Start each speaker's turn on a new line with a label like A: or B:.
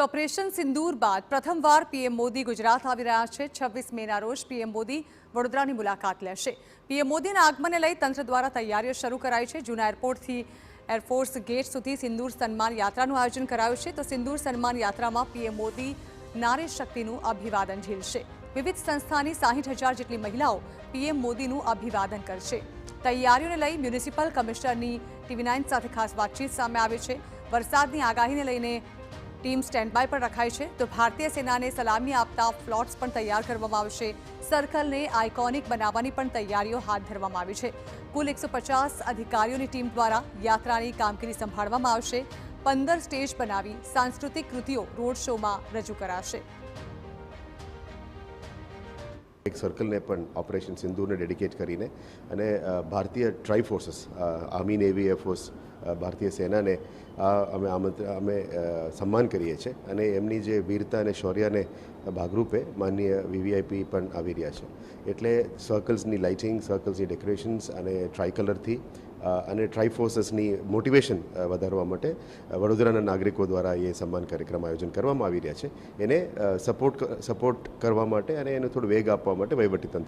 A: તો ઓપરેશન સિંદૂર બાદ પ્રથમવાર પીએમ મોદી ગુજરાત આવી રહ્યા છે। 26 મેના રોજ પીએમ મોદી વડોદરાની મુલાકાત લેશે। પીએમ મોદીના આગમનને લઈ તંત્ર દ્વારા તૈયારીઓ શરૂ કરાઈ છે। જૂના એરપોર્ટથી એરફોર્સ ગેટ સુધી સિંદૂર સન્માન યાત્રાનું આયોજન કરાયું છે। તો સિંદૂર સન્માન યાત્રામાં પીએમ મોદી નારી શક્તિનું અભિવાદન ઝીલશે। વિવિધ સંસ્થાની 60,000 જેટલી મહિલાઓ પીએમ મોદીનું અભિવાદન કરશે। તૈયારીઓને લઈ મ્યુનિસિપલ કમિશનરની TV9 સાથે ખાસ વાતચીત સામે આવી છે। વરસાદની આગાહીને લઈને ટીમ સ્ટેન્ડ બાય પર રખાઈ છે। તો ભારતીય સેનાને સલામી આપતા ફ્લોટ્સ પણ તૈયાર કરવામાં આવશે। સર્કલને આઇકોનિક બનાવવાની પણ તૈયારીઓ હાથ ધરવામાં આવી છે। કુલ 150 અધિકારીઓની ટીમ દ્વારા યાત્રાની કામગીરી સંભાળવામાં આવશે। 15 સ્ટેજ બનાવી સાંસ્કૃતિક કૃતિઓ રોડ શોમાં રજૂ કરાશે।
B: એક સર્કલને પણ ઓપરેશન સિંદૂરને ડેડિકેટ કરીને અને ભારતીય try forces army navy air force ભારતીય સેનાને અમે સન્માન કરીએ છીએ અને એમની જે વીરતા અને શૌર્યને ભાગરૂપે માનનીય વીવીઆઈપી પણ આવી રહ્યા છે। એટલે સર્કલ્સની લાઇટિંગ, સર્કલ્સની ડેકોરેશન્સ અને ટ્રાય કલરથી અને ટ્રાઈ ફોર્સીસની મોટિવેશન વધારવા માટે વડોદરાના નાગરિકો દ્વારા એ સન્માન કાર્યક્રમ આયોજન કરવામાં આવી રહ્યા છે। એને સપોર્ટ કરવા માટે અને એને થોડો વેગ આપવા માટે વહીવટીતંત્ર